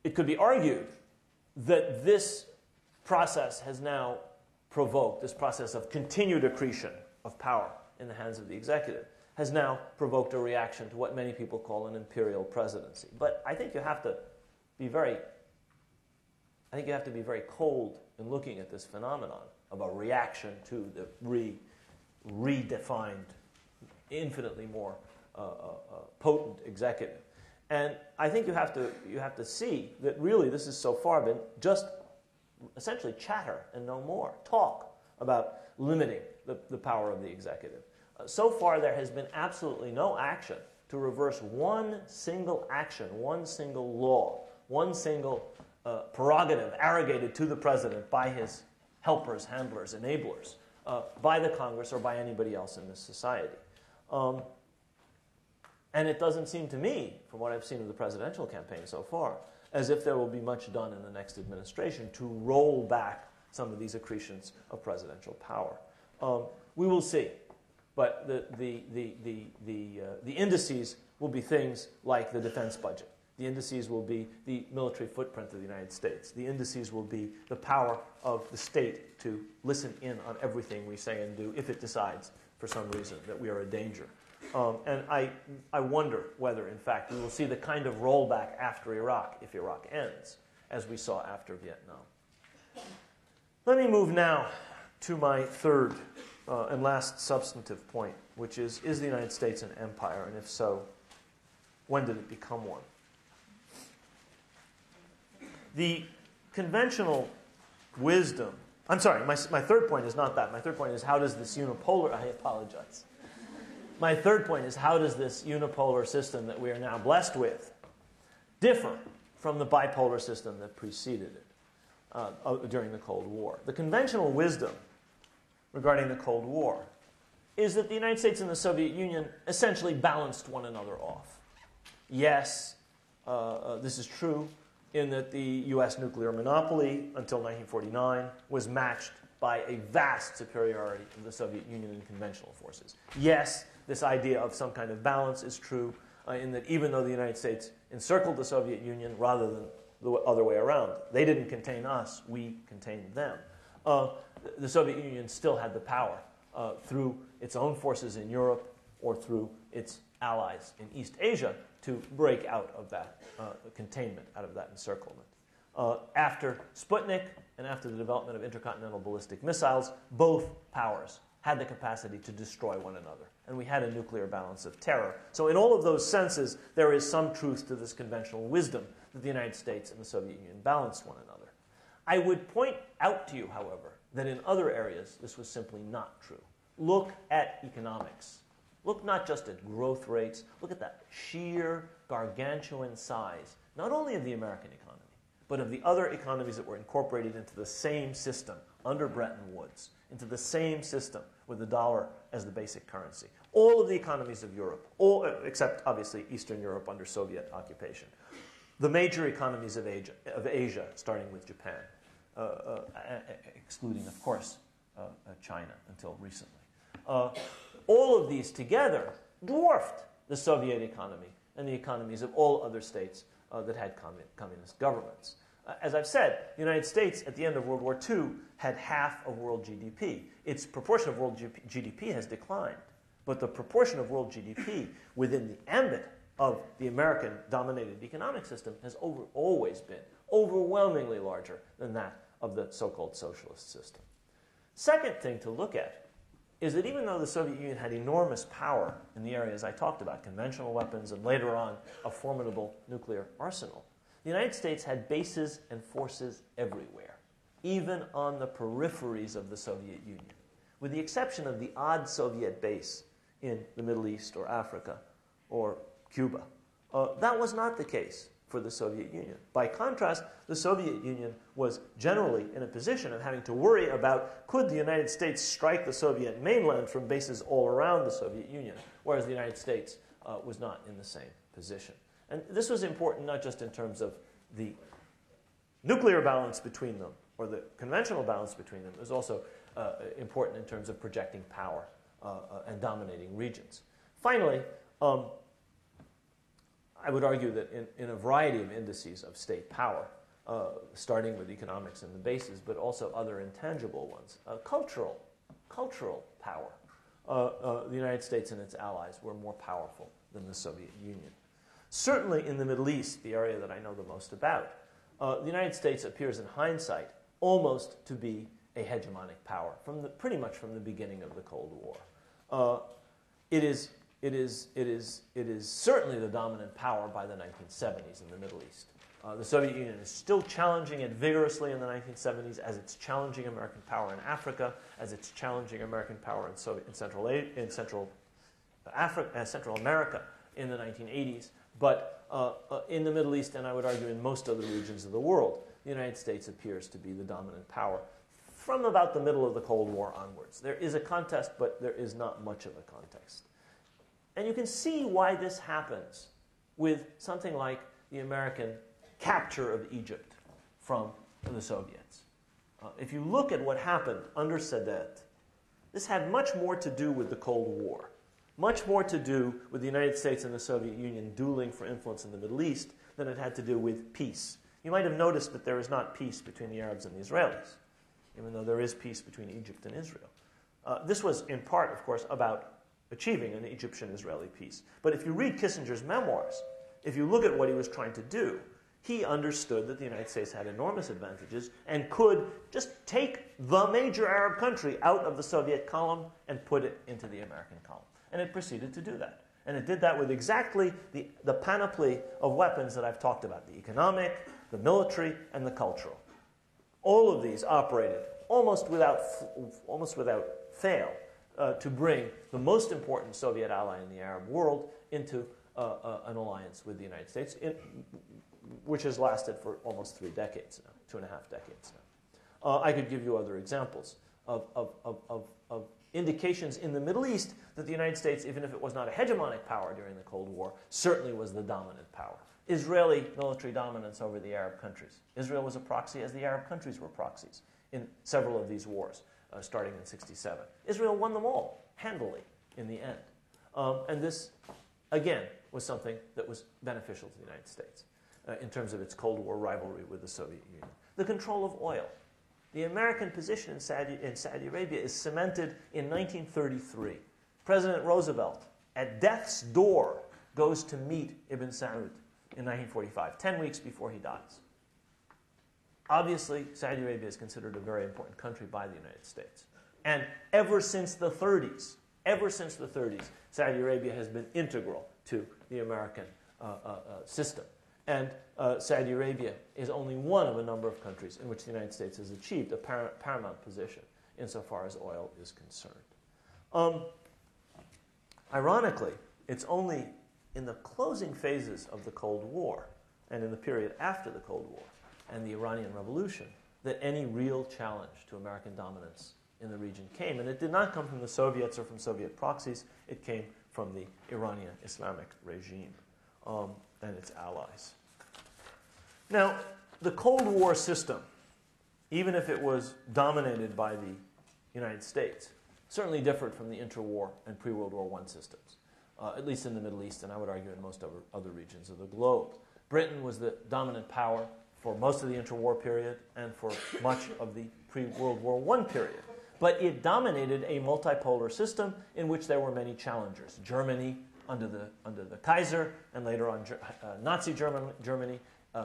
it could be argued that this process has now provoked, this process of continued accretion of power in the hands of the executive, has now provoked a reaction to what many people call an imperial presidency. But I think you have to be very cold in looking at this phenomenon of a reaction to the redefined, infinitely more potent executive. And I think you have to see that really this has so far been just essentially chatter and no more, talk about limiting the power of the executive. So far there has been absolutely no action to reverse one single action, one single law, one single prerogative arrogated to the president by his helpers, handlers, enablers, by the Congress or by anybody else in this society. And it doesn't seem to me, from what I've seen of the presidential campaign so far, as if there will be much done in the next administration to roll back some of these accretions of presidential power. We will see. But the indices will be things like the defense budget. The indices will be the military footprint of the United States. The indices will be the power of the state to listen in on everything we say and do if it decides, for some reason, that we are a danger. And I wonder whether, in fact, we will see the kind of rollback after Iraq, if Iraq ends, as we saw after Vietnam. Let me move now to my third and last substantive point, which is the United States an empire? And if so, when did it become one? The conventional wisdom... I'm sorry, my third point is not that. My third point is how does this unipolar... I apologize. My third point is how does this unipolar system that we are now blessed with differ from the bipolar system that preceded it during the Cold War? The conventional wisdom regarding the Cold War is that the United States and the Soviet Union essentially balanced one another off. Yes, this is true in that the U.S. nuclear monopoly until 1949 was matched by a vast superiority of the Soviet Union in conventional forces. Yes, this idea of some kind of balance is true in that even though the United States encircled the Soviet Union rather than the other way around, they didn't contain us, we contained them. The Soviet Union still had the power through its own forces in Europe or through its allies in East Asia to break out of that containment, out of that encirclement. After Sputnik and after the development of intercontinental ballistic missiles, both powers had the capacity to destroy one another, and we had a nuclear balance of terror. So in all of those senses, there is some truth to this conventional wisdom that the United States and the Soviet Union balanced one another. I would point out to you, however, that in other areas, this was simply not true. Look at economics. Look not just at growth rates, look at that sheer gargantuan size, not only of the American economy, but of the other economies that were incorporated into the same system under Bretton Woods, into the same system with the dollar as the basic currency. All of the economies of Europe, all, except obviously Eastern Europe under Soviet occupation. The major economies of Asia starting with Japan, excluding, of course, China until recently. All of these together dwarfed the Soviet economy and the economies of all other states that had communist governments. As I've said, the United States at the end of World War II had half of world GDP. Its proportion of world GDP has declined, but the proportion of world GDP within the ambit of the American-dominated economic system has always been overwhelmingly larger than that of the so-called socialist system. Second thing to look at is that even though the Soviet Union had enormous power in the areas I talked about, conventional weapons and later on a formidable nuclear arsenal, the United States had bases and forces everywhere, even on the peripheries of the Soviet Union, with the exception of the odd Soviet base in the Middle East or Africa or Cuba. That was not the case for the Soviet Union. By contrast, the Soviet Union was generally in a position of having to worry about could the United States strike the Soviet mainland from bases all around the Soviet Union, whereas the United States was not in the same position. And this was important not just in terms of the nuclear balance between them or the conventional balance between them. It was also important in terms of projecting power and dominating regions. Finally, I would argue that in a variety of indices of state power, starting with economics and the bases, but also other intangible ones, cultural power, the United States and its allies were more powerful than the Soviet Union. Certainly in the Middle East, the area that I know the most about, the United States appears in hindsight almost to be a hegemonic power, pretty much from the beginning of the Cold War. It is certainly the dominant power by the 1970s in the Middle East. The Soviet Union is still challenging it vigorously in the 1970s as it's challenging American power in Africa, as it's challenging American power in Central America in the 1980s. But in the Middle East, and I would argue in most other regions of the world, the United States appears to be the dominant power from about the middle of the Cold War onwards. There is a contest, but there is not much of a contest. And you can see why this happens with something like the American capture of Egypt from the Soviets. If you look at what happened under Sadat, this had much more to do with the Cold War, much more to do with the United States and the Soviet Union dueling for influence in the Middle East than it had to do with peace. You might have noticed that there is not peace between the Arabs and the Israelis, even though there is peace between Egypt and Israel. This was in part, of course, about achieving an Egyptian-Israeli peace. But if you read Kissinger's memoirs, if you look at what he was trying to do, he understood that the United States had enormous advantages and could just take the major Arab country out of the Soviet column and put it into the American column. And it proceeded to do that. And it did that with exactly the panoply of weapons that I've talked about, the economic, the military, and the cultural. All of these operated almost without fail to bring the most important Soviet ally in the Arab world into an alliance with the United States, which has lasted for almost 3 decades now, 2.5 decades now. I could give you other examples of indications in the Middle East that the United States, even if it was not a hegemonic power during the Cold War, certainly was the dominant power. Israeli military dominance over the Arab countries. Israel was a proxy as the Arab countries were proxies in several of these wars, starting in '67. Israel won them all, handily, in the end. And this, again, was something that was beneficial to the United States in terms of its Cold War rivalry with the Soviet Union. The control of oil. The American position in Saudi Arabia is cemented in 1933. President Roosevelt, at death's door, goes to meet Ibn Saud in 1945, 10 weeks before he dies. Obviously, Saudi Arabia is considered a very important country by the United States. And ever since the 30s, Saudi Arabia has been integral to the American system. And Saudi Arabia is only one of a number of countries in which the United States has achieved a paramount position insofar as oil is concerned. Ironically, it's only in the closing phases of the Cold War and in the period after the Cold War and the Iranian Revolution that any real challenge to American dominance in the region came. And it did not come from the Soviets or from Soviet proxies. It came from the Iranian Islamic regime and its allies. Now, the Cold War system, even if it was dominated by the United States, certainly differed from the interwar and pre-World War I systems, at least in the Middle East, and I would argue in most other regions of the globe. Britain was the dominant power for most of the interwar period and for much of the pre-World War I period. But it dominated a multipolar system in which there were many challengers. Germany under the Kaiser, and later on Nazi Germany,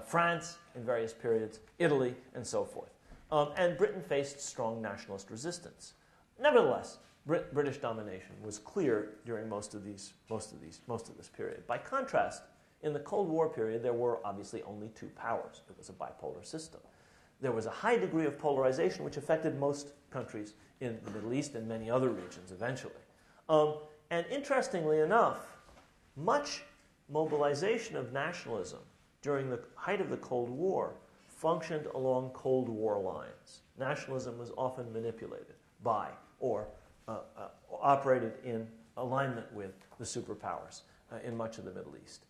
France in various periods, Italy, and so forth. And Britain faced strong nationalist resistance. Nevertheless, British domination was clear during most of this period. By contrast, in the Cold War period, there were obviously only two powers. It was a bipolar system. There was a high degree of polarization which affected most countries in the Middle East and many other regions eventually. And interestingly enough, much mobilization of nationalism during the height of the Cold War functioned along Cold War lines. Nationalism was often manipulated by or operated in alignment with the superpowers in much of the Middle East.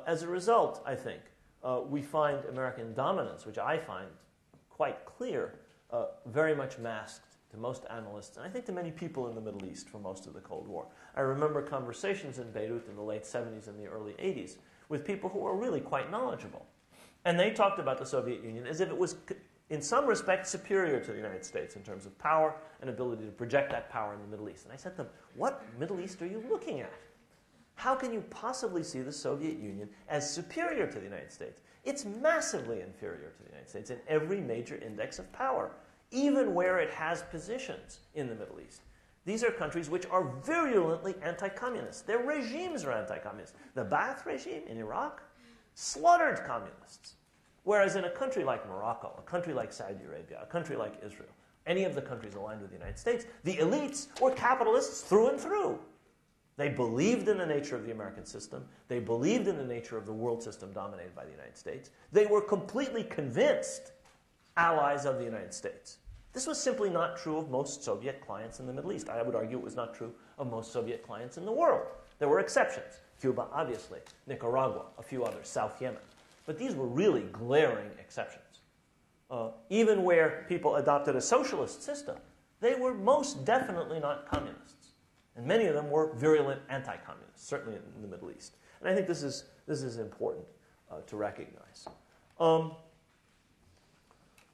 As a result, I think, we find American dominance, which I find quite clear, very much masked to most analysts, and I think to many people in the Middle East for most of the Cold War. I remember conversations in Beirut in the late 70s and the early 80s with people who were really quite knowledgeable. And they talked about the Soviet Union as if it was, in some respects, superior to the United States in terms of power and ability to project that power in the Middle East. And I said to them, what Middle East are you looking at? How can you possibly see the Soviet Union as superior to the United States? It's massively inferior to the United States in every major index of power, even where it has positions in the Middle East. These are countries which are virulently anti-communist. Their regimes are anti-communist. The Ba'ath regime in Iraq slaughtered communists. Whereas in a country like Morocco, a country like Saudi Arabia, a country like Israel, any of the countries aligned with the United States, the elites were capitalists through and through. They believed in the nature of the American system. They believed in the nature of the world system dominated by the United States. They were completely convinced allies of the United States. This was simply not true of most Soviet clients in the Middle East. I would argue it was not true of most Soviet clients in the world. There were exceptions. Cuba, obviously. Nicaragua, a few others. South Yemen. But these were really glaring exceptions. Even where people adopted a socialist system, they were most definitely not communists. And many of them were virulent anti-communists, certainly in the Middle East. And I think this is important to recognize.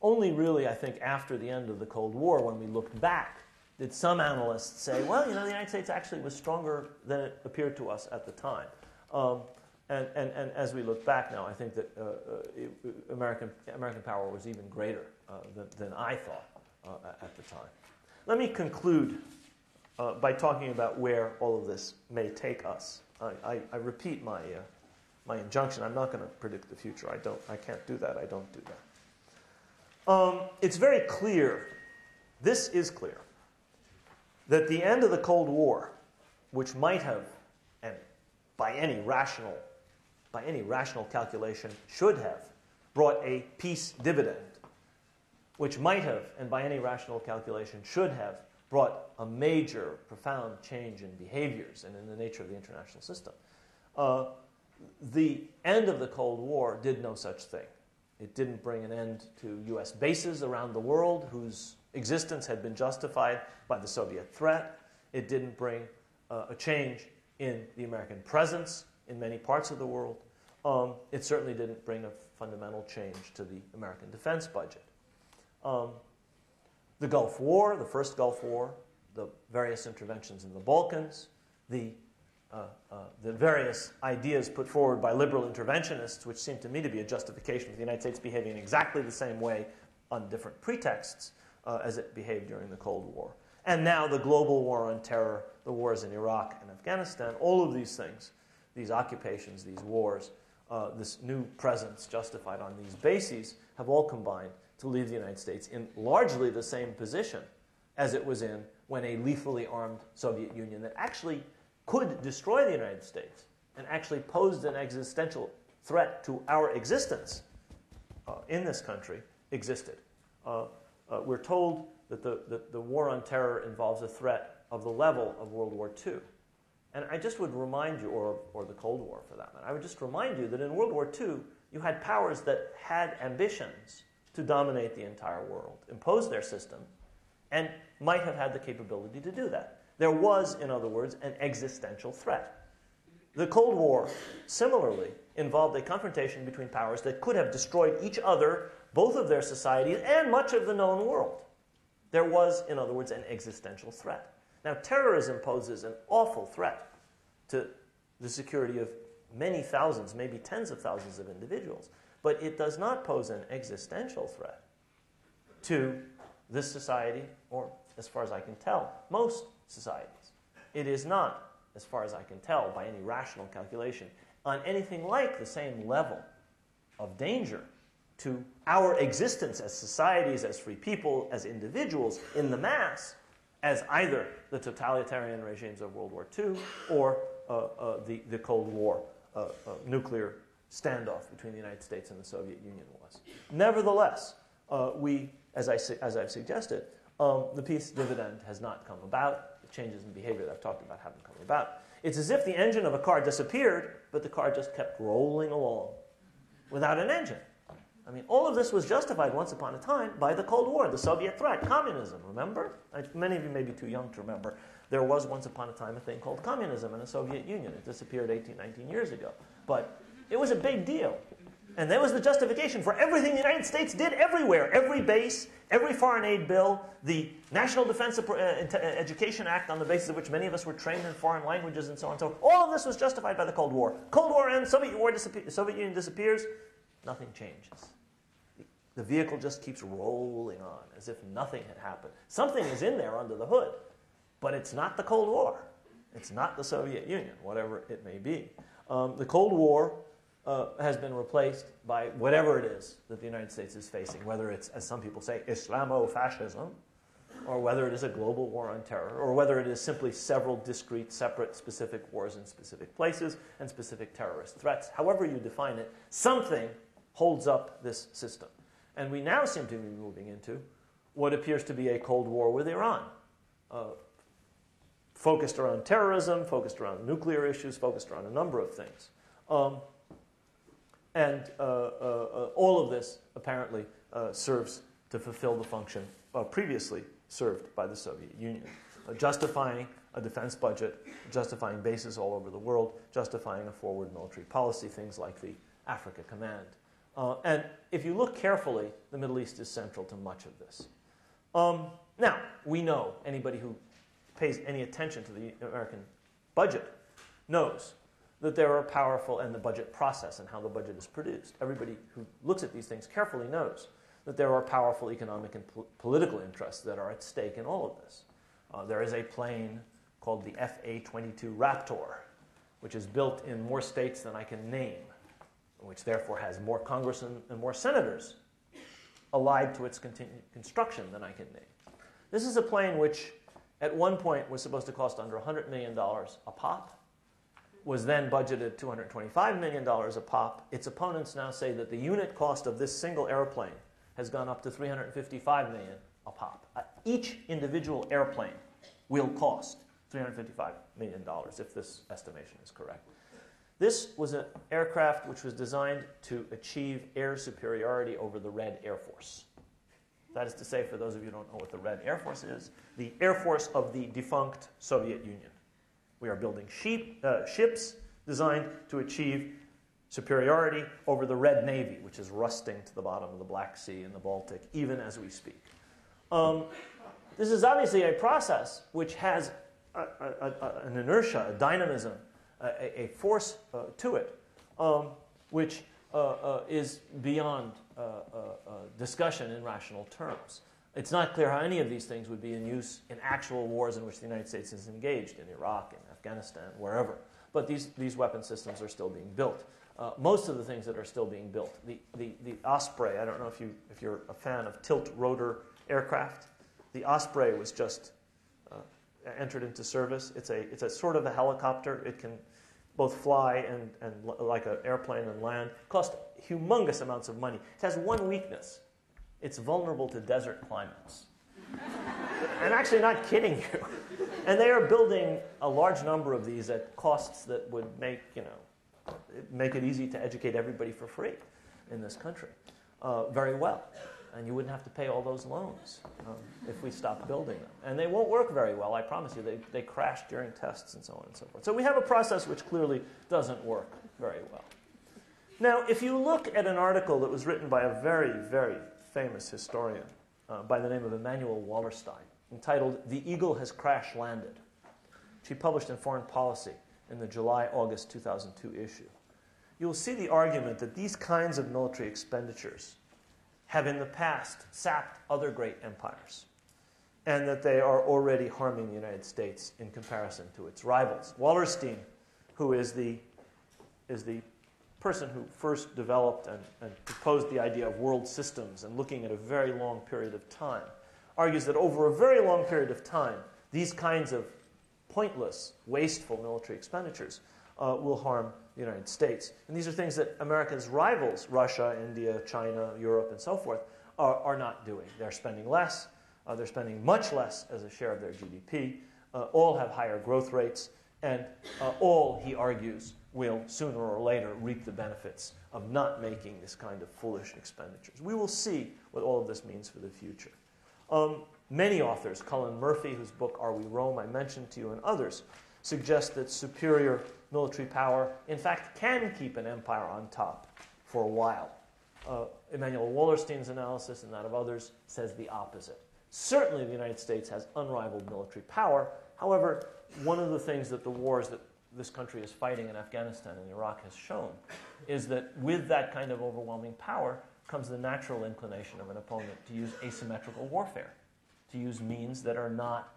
Only really, I think, after the end of the Cold War, when we looked back, did some analysts say, well, the United States actually was stronger than it appeared to us at the time. And as we look back now, I think that American power was even greater than I thought at the time. Let me conclude by talking about where all of this may take us. I repeat my injunction. I'm not going to predict the future. I can't do that. I don't do that. It's very clear, this is clear, that the end of the Cold War, which might have, and by any rational calculation should have, brought a peace dividend, which might have, and by any rational calculation should have, brought a major, profound change in behaviors and in the nature of the international system. The end of the Cold War did no such thing. It didn't bring an end to U.S. bases around the world whose existence had been justified by the Soviet threat. It didn't bring a change in the American presence in many parts of the world. It certainly didn't bring a fundamental change to the American defense budget. The Gulf War, the first Gulf War, the various interventions in the Balkans, the various ideas put forward by liberal interventionists, which seem to me to be a justification for the United States behaving in exactly the same way on different pretexts as it behaved during the Cold War. And now the global war on terror, the wars in Iraq and Afghanistan, all of these things, these occupations, these wars, this new presence justified on these bases, have all combined to leave the United States in largely the same position as it was in when a lethally armed Soviet Union that actually could destroy the United States and actually posed an existential threat to our existence in this country existed. We're told that the war on terror involves a threat of the level of World War II. And I just would remind you, or the Cold War for that matter, I would just remind you that in World War II, you had powers that had ambitions to dominate the entire world, impose their system, and might have had the capability to do that. There was, in other words, an existential threat. The Cold War, similarly, involved a confrontation between powers that could have destroyed each other, both of their societies, and much of the known world. There was, in other words, an existential threat. Now, terrorism poses an awful threat to the security of many thousands, maybe tens of thousands of individuals, but it does not pose an existential threat to this society, or, as far as I can tell, most societies. It is not, as far as I can tell, by any rational calculation, on anything like the same level of danger to our existence as societies, as free people, as individuals in the mass, as either the totalitarian regimes of World War II or the Cold War nuclear standoff between the United States and the Soviet Union was. Nevertheless, we, as I've suggested, the peace dividend has not come about. The changes in behavior that I've talked about haven't come about. It's as if the engine of a car disappeared, but the car just kept rolling along without an engine. I mean, all of this was justified once upon a time by the Cold War, the Soviet threat, communism, remember? Many of you may be too young to remember. There was once upon a time a thing called communism in the Soviet Union. It disappeared 18, 19 years ago. But it was a big deal. And that was the justification for everything the United States did everywhere. Every base, every foreign aid bill, the National Defense Education Act, on the basis of which many of us were trained in foreign languages and so on. So all of this was justified by the Cold War. Cold War ends, Soviet Union disappears, nothing changes. The vehicle just keeps rolling on as if nothing had happened. Something is in there under the hood, but it's not the Cold War. It's not the Soviet Union, whatever it may be. The Cold War has been replaced by whatever it is that the United States is facing, whether it's, as some people say, Islamo-fascism, or whether it is a global war on terror, or whether it is simply several discrete, separate, specific wars in specific places and specific terrorist threats. However you define it, something holds up this system. And we now seem to be moving into what appears to be a Cold War with Iran, focused around terrorism, focused around nuclear issues, focused around a number of things. And all of this apparently serves to fulfill the function previously served by the Soviet Union, justifying a defense budget, justifying bases all over the world, justifying a forward military policy, things like the Africa Command. And if you look carefully, the Middle East is central to much of this. Now, we know, anybody who pays any attention to the American budget knows that there are powerful, and the budget process and how the budget is produced. Everybody who looks at these things carefully knows that there are powerful economic and political interests that are at stake in all of this. There is a plane called the FA-22 Raptor, which is built in more states than I can name, which therefore has more Congress and more senators allied to its construction than I can name. This is a plane which at one point was supposed to cost under $100 million a pop, was then budgeted $225 million a pop. Its opponents now say that the unit cost of this single airplane has gone up to $355 million a pop. Each individual airplane will cost $355 million, if this estimation is correct. This was an aircraft which was designed to achieve air superiority over the Red Air Force. That is to say, for those of you who don't know what the Red Air Force is, the Air Force of the defunct Soviet Union. We are building ships designed to achieve superiority over the Red Navy, which is rusting to the bottom of the Black Sea and the Baltic, even as we speak. This is obviously a process which has an inertia, a dynamism, a force to it, which is beyond discussion in rational terms. It's not clear how any of these things would be in use in actual wars in which the United States is engaged, in Iraq, in Afghanistan, wherever. But these weapon systems are still being built. Most of the things that are still being built, the Osprey, I don't know if you're a fan of tilt-rotor aircraft. The Osprey was just entered into service. It's a sort of a helicopter. It can both fly and like an airplane and land. It costs humongous amounts of money. It has one weakness. It's vulnerable to desert climates. I'm actually not kidding you. And they are building a large number of these at costs that would make it easy to educate everybody for free in this country very well. And you wouldn't have to pay all those loans if we stopped building them. And they won't work very well, I promise you. They crash during tests and so on and so forth. So we have a process which clearly doesn't work very well. Now, if you look at an article that was written by a very, very famous historian by the name of Emanuel Wallerstein, entitled "The Eagle Has Crash Landed," which he published in Foreign Policy in the July-August 2002 issue, you'll see the argument that these kinds of military expenditures have in the past sapped other great empires, and that they are already harming the United States in comparison to its rivals. Wallerstein, who is the person who first developed and proposed the idea of world systems and looking at a very long period of time, argues that over a very long period of time, these kinds of pointless, wasteful military expenditures will harm the United States. And these are things that America's rivals, Russia, India, China, Europe, and so forth, are not doing. They're spending less. They're spending much less as a share of their GDP. All have higher growth rates. And all, he argues, will sooner or later reap the benefits of not making this kind of foolish expenditures. We will see what all of this means for the future. Many authors, Cullen Murphy, whose book Are We Rome I mentioned to you, and others, suggest that superior military power, in fact, can keep an empire on top for a while. Emanuel Wallerstein's analysis and that of others says the opposite. Certainly the United States has unrivaled military power. However, one of the things that the wars that this country is fighting in Afghanistan and Iraq has shown is that with that kind of overwhelming power comes the natural inclination of an opponent to use asymmetrical warfare, to use means that are not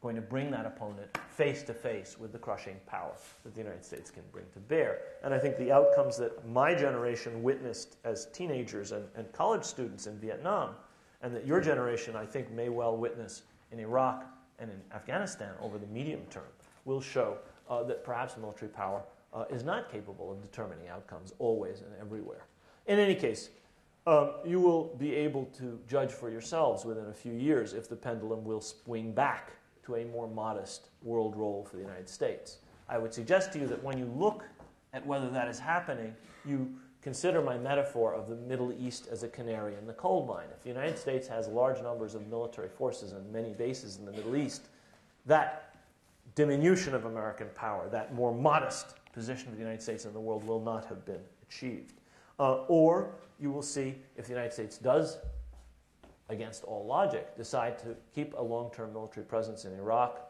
going to bring that opponent face to face with the crushing power that the United States can bring to bear. And I think the outcomes that my generation witnessed as teenagers and college students in Vietnam, and that your generation, I think, may well witness in Iraq and in Afghanistan over the medium term, will show that perhaps military power is not capable of determining outcomes always and everywhere. In any case, you will be able to judge for yourselves within a few years if the pendulum will swing back to a more modest world role for the United States. I would suggest to you that when you look at whether that is happening, you consider my metaphor of the Middle East as a canary in the coal mine. If the United States has large numbers of military forces and many bases in the Middle East, that diminution of American power, that more modest position of the United States in the world will not have been achieved. Or you will see if the United States does, against all logic, decide to keep a long-term military presence in Iraq,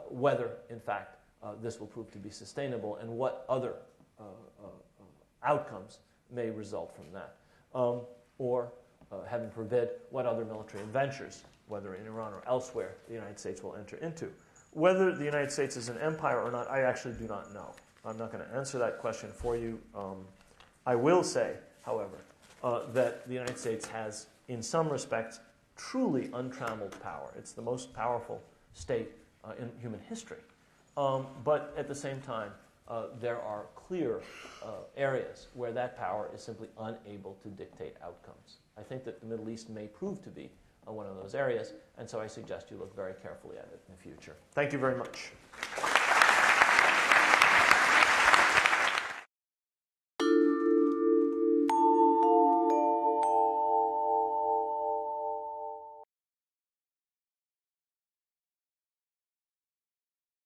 whether, in fact, this will prove to be sustainable and what other outcomes may result from that. Or, heaven forbid, what other military ventures, whether in Iran or elsewhere, the United States will enter into. Whether the United States is an empire or not, I actually do not know. I'm not going to answer that question for you. I will say, however, that the United States has, in some respects, truly untrammeled power. It's the most powerful state in human history. But at the same time, there are clear areas where that power is simply unable to dictate outcomes. I think that the Middle East may prove to be one of those areas, and so I suggest you look very carefully at it in the future. Thank you very much.